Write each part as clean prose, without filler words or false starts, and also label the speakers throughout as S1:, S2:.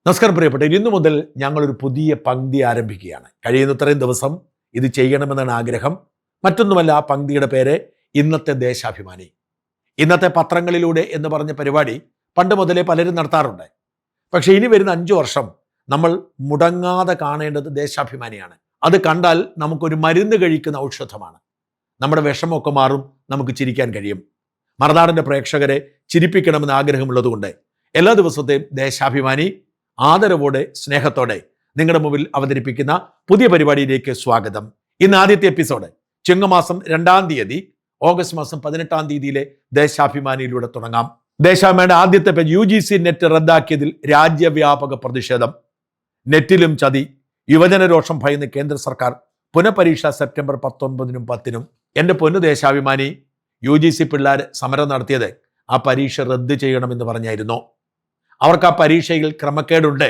S1: നമസ്കാരം പ്രിയപ്പെട്ടവർ, ഇന്നു മുതൽ ഞങ്ങളൊരു പുതിയ പങ്ക്തി ആരംഭിക്കുകയാണ്. കഴിയുന്നത്രയും ദിവസം ഇത് ചെയ്യണമെന്നാണ് ആഗ്രഹം. മറ്റൊന്നുമല്ല, ആ പങ്ക്തിയുടെ പേര് ഇന്നത്തെ ദേശാഭിമാനി. ഇന്നത്തെ പത്രങ്ങളിലൂടെ എന്ന് പറഞ്ഞ പരിപാടി പണ്ട് മുതലേ പലരും നടത്താറുണ്ട്. പക്ഷേ ഇനി വരുന്ന 5 വർഷം നമ്മൾ മുടങ്ങാതെ കാണേണ്ടത് ദേശാഭിമാനിയാണ്. അത് കണ്ടാൽ നമുക്കൊരു മരുന്ന് കഴിക്കുന്ന ഔഷധമാണ്. നമ്മുടെ വിഷമമൊക്കെ മാറും, നമുക്ക് ചിരിക്കാൻ കഴിയും. മറുനാടിൻ്റെ പ്രേക്ഷകരെ ചിരിപ്പിക്കണമെന്ന് ആഗ്രഹമുള്ളതുകൊണ്ട് എല്ലാ ദിവസത്തെയും ദേശാഭിമാനി ആദരവോടെ സ്നേഹത്തോടെ നിങ്ങളുടെ മുമ്പിൽ അവതരിപ്പിക്കുന്ന പുതിയ പരിപാടിയിലേക്ക് സ്വാഗതം. ഇന്ന് ആദ്യത്തെ എപ്പിസോഡ് ചിങ്ങമാസം 2-ാം തീയതി ഓഗസ്റ്റ് മാസം 18-ാം തീയതിയിലെ ദേശാഭിമാനിയിലൂടെ തുടങ്ങാം. ദേശാഭിമാനിയുടെ ആദ്യത്തെ പേജ് UGC നെറ്റ് റദ്ദാക്കിയതിൽ രാജ്യവ്യാപക പ്രതിഷേധം. നെറ്റിലും ചതി, യുവജന രോഷം ഭയന്ന് കേന്ദ്ര സർക്കാർ പുനഃപരീക്ഷ സെപ്റ്റംബർ 19-നും 10-നും. എൻ്റെ പൊന്നു ദേശാഭിമാനി, UGC പിള്ളേർ സമരം നടത്തിയത് ആ പരീക്ഷ റദ്ദ് ചെയ്യണമെന്ന് പറഞ്ഞായിരുന്നു. അവർക്ക് ആ പരീക്ഷയിൽ ക്രമക്കേടുണ്ട്,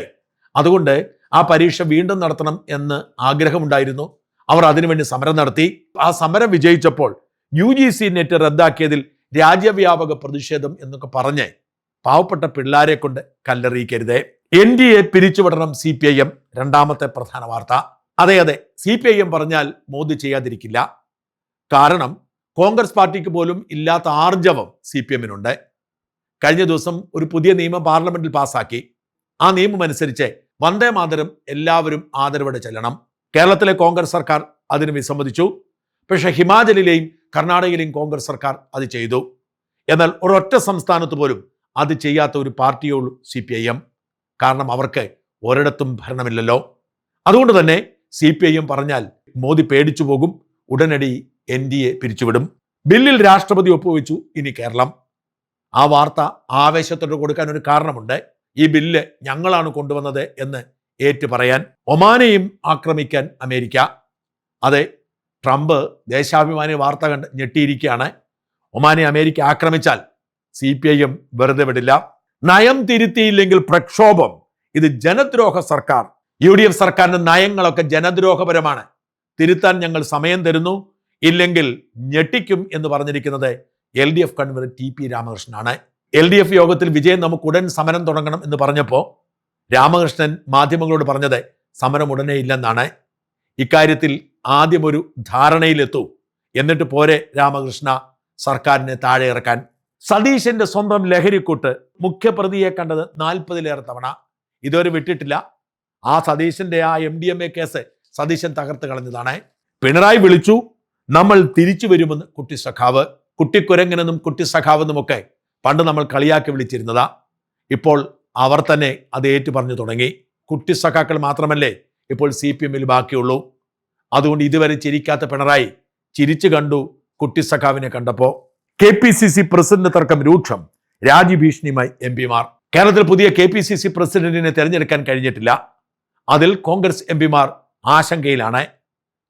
S1: അതുകൊണ്ട് ആ പരീക്ഷ വീണ്ടും നടത്തണം എന്ന് ആഗ്രഹമുണ്ടായിരുന്നു. അവർ അതിനുവേണ്ടി സമരം നടത്തി. ആ സമരം വിജയിച്ചപ്പോൾ UGC നെറ്റ് റദ്ദാക്കിയതിൽ രാജ്യവ്യാപക പ്രതിഷേധം എന്നൊക്കെ പറഞ്ഞ് പാവപ്പെട്ട പിള്ളേരെ കൊണ്ട് കല്ലെറിയിക്കരുതേ. NDA പിരിച്ചുവിടണം CPIM, രണ്ടാമത്തെ പ്രധാന വാർത്ത. അതെ, CPIM പറഞ്ഞാൽ മോദി ചെയ്യാതിരിക്കില്ല. കാരണം കോൺഗ്രസ് പാർട്ടിക്ക് പോലും ഇല്ലാത്ത ആർജവം CPM-നുണ്ട്. കഴിഞ്ഞ ദിവസം ഒരു പുതിയ നിയമം പാർലമെന്റിൽ പാസാക്കി. ആ നിയമം അനുസരിച്ച് വന്ദേ മാതരം എല്ലാവരും ആദരവോടെ ചെല്ലണം. കേരളത്തിലെ കോൺഗ്രസ് സർക്കാർ അതിന് വിസമ്മതിച്ചു. പക്ഷേ ഹിമാചലിലെയും കർണാടകയിലെയും കോൺഗ്രസ് സർക്കാർ അത് ചെയ്തു. എന്നാൽ ഒരൊറ്റ സംസ്ഥാനത്ത് പോലും അത് ചെയ്യാത്ത ഒരു പാർട്ടിയുള്ളൂ CPIM. കാരണം അവർക്ക് ഒരിടത്തും ഭരണമില്ലല്ലോ. അതുകൊണ്ട് തന്നെ CPIM പറഞ്ഞാൽ മോദി പേടിച്ചു പോകും. ഉടനടി NDA പിരിച്ചുവിടും. ബില്ലിൽ രാഷ്ട്രപതി ഒപ്പുവെച്ചു. ഇനി കേരളം. ആ വാർത്ത ആവേശത്തോടെ കൊടുക്കാൻ ഒരു കാരണമുണ്ട്. ഈ ബില്ല് ഞങ്ങളാണ് കൊണ്ടുവന്നത് എന്ന് ഏറ്റു പറയാൻ. ഒമാനെയും ആക്രമിക്കാൻ അമേരിക്ക. അതെ, ട്രംപ് ദേശാഭിമാനി വാർത്ത കണ്ട് ഞെട്ടിയിരിക്കുകയാണ്. ഒമാനെ അമേരിക്ക ആക്രമിച്ചാൽ CPIM വെറുതെ വിടില്ല. നയം തിരുത്തിയില്ലെങ്കിൽ പ്രക്ഷോഭം. ഇത് ജനദ്രോഹ സർക്കാർ. UDF സർക്കാരിന്റെ നയങ്ങളൊക്കെ ജനദ്രോഹപരമാണ്. തിരുത്താൻ ഞങ്ങൾ സമയം തരുന്നു, ഇല്ലെങ്കിൽ ഞെട്ടിക്കും എന്ന് പറഞ്ഞിരിക്കുന്നത് LDF കൺവീനർ TP രാമകൃഷ്ണനാണ്. LDF യോഗത്തിൽ വിജയൻ നമുക്ക് ഉടൻ സമരം തുടങ്ങണം എന്ന് പറഞ്ഞപ്പോൾ രാമകൃഷ്ണൻ മാധ്യമങ്ങളോട് പറഞ്ഞത് സമരം ഉടനെ ഇല്ലെന്നാണ്. ഇക്കാര്യത്തിൽ ആദ്യം ഒരു ധാരണയിലെത്തൂ, എന്നിട്ട് പോരെ രാമകൃഷ്ണ സർക്കാരിനെ താഴെ ഇറക്കാൻ. സതീശന്റെ സ്വന്തം ലഹരിക്കൂട്ട് മുഖ്യപ്രതിയെ കണ്ടത് 40-ലേറെ തവണ. ഇതുവരെ വിട്ടിട്ടില്ല. ആ സതീശന്റെ ആ MDMA കേസ് സതീശൻ തകർത്ത് കളഞ്ഞതാണ്. പിണറായി വിളിച്ചു, നമ്മൾ തിരിച്ചു വരുമെന്ന് കുട്ടി സഖാവ്. കുട്ടിക്കുരങ്ങനെന്നും കുട്ടി സഖാവെന്നുമൊക്കെ പണ്ട് നമ്മൾ കളിയാക്കി വിളിച്ചിരുന്നതാ. ഇപ്പോൾ അവർ തന്നെ അത് ഏറ്റു പറഞ്ഞു തുടങ്ങി. കുട്ടി സഖാക്കൾ മാത്രമല്ലേ ഇപ്പോൾ CPM-ൽ ബാക്കിയുള്ളൂ. അതുകൊണ്ട് ഇതുവരെ ചിരിക്കാത്ത പിണറായി ചിരിച്ചു കണ്ടു കുട്ടി സഖാവിനെ കണ്ടപ്പോൾ. KPCC പ്രസിഡന്റ് തർക്കം രൂക്ഷം, രാജ്യഭീഷണിയുമായി MP-മാർ. കേരളത്തിൽ പുതിയ KPCC പ്രസിഡന്റിനെ തെരഞ്ഞെടുക്കാൻ കഴിഞ്ഞിട്ടില്ല. അതിൽ കോൺഗ്രസ് MP-മാർ ആശങ്കയിലാണ്.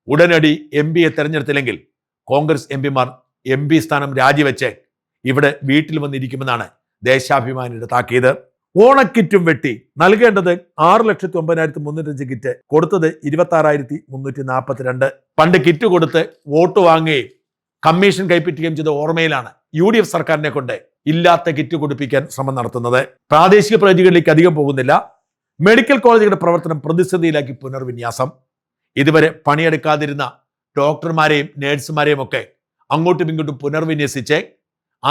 S1: ഉടനടി MP-യെ തെരഞ്ഞെടുത്തില്ലെങ്കിൽ കോൺഗ്രസ് MP-മാർ MP സ്ഥാനം രാജിവെച്ച് ഇവിടെ വീട്ടിൽ വന്നിരിക്കുമെന്നാണ് ദേശാഭിമാനിയുടെ താക്കീത്. ഓണക്കിറ്റും വെട്ടി. നൽകേണ്ടത് 6,09,305 കിറ്റ്, കൊടുത്തത് 26,342. പണ്ട് കിറ്റ് കൊടുത്ത് വോട്ട് വാങ്ങുകയും കമ്മീഷൻ കൈപ്പറ്റുകയും ചെയ്ത ഓർമ്മയിലാണ് UDF സർക്കാരിനെ കൊണ്ട് ഇല്ലാത്ത കിറ്റ് കൊടുപ്പിക്കാൻ ശ്രമം നടത്തുന്നത്. പ്രാദേശിക പ്രതികളിലേക്ക് അധികം പോകുന്നില്ല. മെഡിക്കൽ കോളേജുകളുടെ പ്രവർത്തനം പ്രതിസന്ധിയിലാക്കി പുനർവിന്യാസം. ഇതുവരെ പണിയെടുക്കാതിരുന്ന ഡോക്ടർമാരെയും നേഴ്സുമാരെയും ഒക്കെ അങ്ങോട്ടും ഇങ്ങോട്ടും പുനർവിന്യസിച്ച്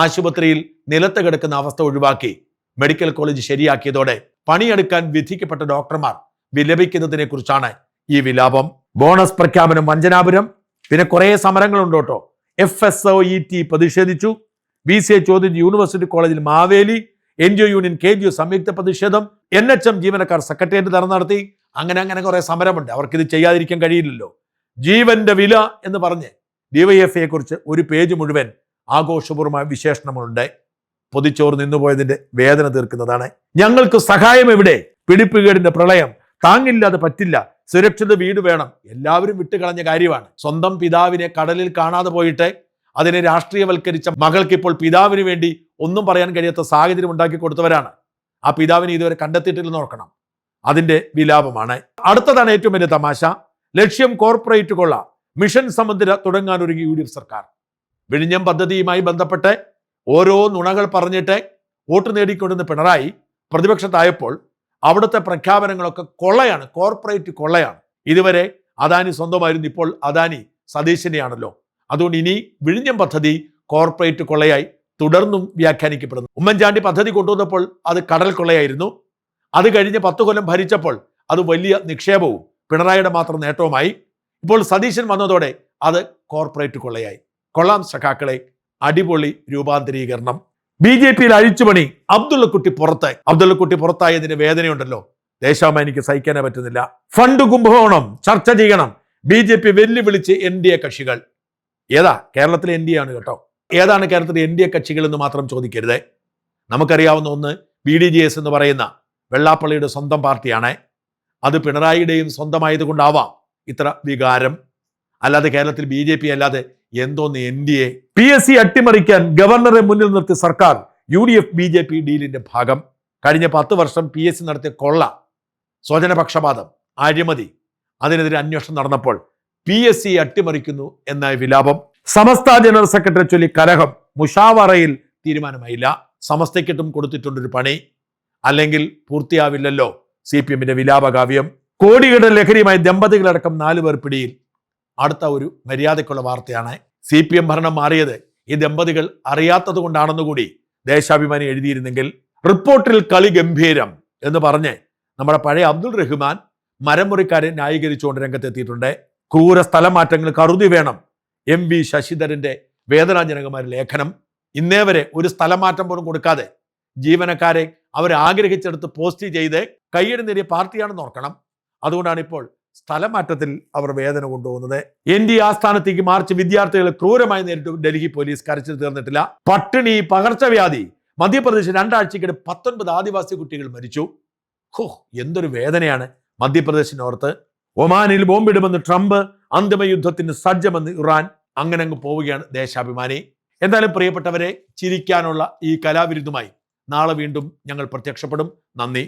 S1: ആശുപത്രിയിൽ നിലത്ത് കിടക്കുന്ന അവസ്ഥ ഒഴിവാക്കി മെഡിക്കൽ കോളേജ് ശരിയാക്കിയതോടെ പണിയെടുക്കാൻ വിധിക്കപ്പെട്ട ഡോക്ടർമാർ വിലപിക്കുന്നതിനെ കുറിച്ചാണ് ഈ വിലാപം. ബോണസ് പ്രഖ്യാപനം വഞ്ചനാപുരം. പിന്നെ കുറേ സമരങ്ങളുണ്ട് കേട്ടോ. FSOET പ്രതിഷേധിച്ചു. BCA ചോദ്യം യൂണിവേഴ്സിറ്റി കോളേജിൽ മാവേലി. NGO യൂണിയൻ KGO സംയുക്ത പ്രതിഷേധം. NHM ജീവനക്കാർ സെക്രട്ടേറിയറ്റ് ധർണ നടത്തി. അങ്ങനെ കുറെ സമരമുണ്ട്. അവർക്കിത് ചെയ്യാതിരിക്കാൻ കഴിയില്ലല്ലോ. ജീവന്റെ വില എന്ന് പറഞ്ഞ് DYFIയെ കുറിച്ച് ഒരു പേജ് മുഴുവൻ ആഘോഷപൂർവമായ വിശേഷണങ്ങളുണ്ട്. പൊതിച്ചോറ് നിന്നുപോയതിന്റെ വേദന തീർക്കുന്നതാണ്. ഞങ്ങൾക്ക് സഹായം എവിടെ? പിടിപ്പുകേടിന്റെ പ്രളയം. താങ്ങില്ലാതെ പറ്റില്ല. സുരക്ഷിത വീട് വേണം. എല്ലാവരും വിട്ടുകളഞ്ഞ കാര്യമാണ്. സ്വന്തം പിതാവിനെ കടലിൽ കാണാതെ പോയിട്ട് അതിനെ രാഷ്ട്രീയവൽക്കരിച്ച മകൾക്ക് ഇപ്പോൾ പിതാവിന് വേണ്ടി ഒന്നും പറയാൻ കഴിയാത്ത സാഹചര്യം ഉണ്ടാക്കി കൊടുത്തവരാണ്. ആ പിതാവിനെ ഇതുവരെ കണ്ടെത്തിയിട്ടില്ലെന്ന് ഓർക്കണം. അതിന്റെ വിലാപമാണ്. അടുത്തതാണ് ഏറ്റവും വലിയ തമാശ. ലക്ഷ്യം കോർപ്പറേറ്റ് കൊള്ള. മിഷൻ സമുദ്ര തുടങ്ങാൻ ഒരുങ്ങി UDF സർക്കാർ. വിഴിഞ്ഞം പദ്ധതിയുമായി ബന്ധപ്പെട്ട് ഓരോ നുണകൾ പറഞ്ഞിട്ട് വോട്ട് നേടിക്കൊണ്ടുവന്ന പിണറായി പ്രതിപക്ഷത്തായപ്പോൾ അവിടുത്തെ പ്രഖ്യാപനങ്ങളൊക്കെ കൊള്ളയാണ്, കോർപ്പറേറ്റ് കൊള്ളയാണ്. ഇതുവരെ അദാനി സ്വന്തമായിരുന്നു, ഇപ്പോൾ അദാനി സതീശനെയാണല്ലോ. അതുകൊണ്ട് ഇനി വിഴിഞ്ഞം പദ്ധതി കോർപ്പറേറ്റ് കൊള്ളയായി തുടർന്നും വ്യാഖ്യാനിക്കപ്പെടുന്നു. ഉമ്മൻചാണ്ടി പദ്ധതി കൊണ്ടുവന്നപ്പോൾ അത് കടൽ കൊള്ളയായിരുന്നു. അത് കഴിഞ്ഞ് 10 കൊല്ലം ഭരിച്ചപ്പോൾ അത് വലിയ നിക്ഷേപവും പിണറായിയുടെ മാത്രം നേട്ടവുമായി. ഇപ്പോൾ സതീശൻ വന്നതോടെ അത് കോർപ്പറേറ്റ് കൊള്ളയായി. കൊള്ളാം സഖാക്കളെ, അടിപൊളി രൂപാന്തരീകരണം. BJP-യിൽ അഴിച്ചുപണി. അബ്ദുള്ളക്കുട്ടി പുറത്ത്. അബ്ദുള്ളക്കുട്ടി പുറത്തായതിന്റെ വേദനയുണ്ടല്ലോ, ദേശാഭിമാനിക്ക് സഹിക്കാനേ പറ്റുന്നില്ല. ഫണ്ട് കുംഭകോണം ചർച്ച ചെയ്യണം. BJP വെല്ലുവിളിച്ച് NDA കക്ഷികൾ. ഏതാ? കേരളത്തിലെ NDA ആണ് കേട്ടോ. ഏതാണ് കേരളത്തിലെ NDA കക്ഷികൾ എന്ന് മാത്രം ചോദിക്കരുത്. നമുക്കറിയാവുന്ന ഒന്ന് BDJS എന്ന് പറയുന്ന വെള്ളാപ്പള്ളിയുടെ സ്വന്തം പാർട്ടിയാണ്. അത് പിണറായിയുടെയും സ്വന്തമായതുകൊണ്ടാവാം ഇത്ര വികാരം. അല്ലാതെ കേരളത്തിൽ BJP അല്ലാതെ എന്തോന്ന് NDA. PSC അട്ടിമറിക്കാൻ ഗവർണറെ മുന്നിൽ നിർത്തി സർക്കാർ. UDF BJP ഡീലിന്റെ ഭാഗം. കഴിഞ്ഞ 10 വർഷം PSC നടത്തിയ കൊള്ള, സ്വജനപക്ഷപാതം, അഴിമതി, അതിനെതിരെ അന്വേഷണം നടന്നപ്പോൾ PSC അട്ടിമറിക്കുന്നു എന്ന വിലാപം. സമസ്ത ജനറൽ സെക്രട്ടറി ചൊല്ലി കലഹം. മുഷാവറയിൽ തീരുമാനമായില്ല. സമസ്തയ്ക്കിട്ടും കൊടുത്തിട്ടുണ്ടൊരു പണി, അല്ലെങ്കിൽ പൂർത്തിയാവില്ലല്ലോ CPM-ന്റെ വിലാപകാവ്യം. കോടികളുടെ ലഹരിയുമായി ദമ്പതികളടക്കം 4 പേർ പിടിയിൽ. അടുത്ത ഒരു മര്യാദയ്ക്കുള്ള വാർത്തയാണ്. CPM ഭരണം മാറിയത് ഈ ദമ്പതികൾ അറിയാത്തത് കൊണ്ടാണെന്നുകൂടി ദേശാഭിമാനി എഴുതിയിരുന്നെങ്കിൽ. റിപ്പോർട്ടിൽ കളി ഗംഭീരം എന്ന് പറഞ്ഞ് നമ്മുടെ പഴയ അബ്ദുൾ റഹ്മാൻ മരമുറിക്കാരെ ന്യായീകരിച്ചുകൊണ്ട് രംഗത്തെത്തിയിട്ടുണ്ട്. ക്രൂര സ്ഥലമാറ്റങ്ങൾക്ക് അറുതി വേണം. MV ശശിധരന്റെ വേദനാജനകമായ ലേഖനം. ഇന്നേ വരെ ഒരു സ്ഥലമാറ്റം പോലും കൊടുക്കാതെ ജീവനക്കാരെ അവർ ആഗ്രഹിച്ചെടുത്ത് പോസ്റ്റ് ചെയ്ത് കയ്യടി നേടിയ പാർട്ടിയാണെന്ന് ഓർക്കണം. അതുകൊണ്ടാണ് ഇപ്പോൾ സ്ഥലമാറ്റത്തിൽ അവർ വേദന കൊണ്ടുപോകുന്നത്. NDA ആസ്ഥാനത്തേക്ക് മാർച്ച് വിദ്യാർത്ഥികളെ ക്രൂരമായി നേരിട്ടു ഡൽഹി പോലീസ്. കരച്ചിൽ തീർന്നിട്ടില്ല. പട്ടിണി, പകർച്ചവ്യാധി. മധ്യപ്രദേശിൽ 2 ആഴ്ചക്കിടെ 19 ആദിവാസി കുട്ടികൾ മരിച്ചു. എന്തൊരു വേദനയാണ് മധ്യപ്രദേശിനോർത്ത്. ഒമാനിൽ ബോംബിടുമെന്ന് ട്രംപ്. അന്തിമ യുദ്ധത്തിന് സജ്ജമെന്ന് ഇറാൻ. അങ്ങനെ അങ്ങ് പോവുകയാണ് ദേശാഭിമാനി. എന്തായാലും പ്രിയപ്പെട്ടവരെ, ചിരിക്കാനുള്ള ഈ കലാവിരുദ്ധമായി നാളെ വീണ്ടും ഞങ്ങൾ പ്രത്യക്ഷപ്പെടും. നന്ദി.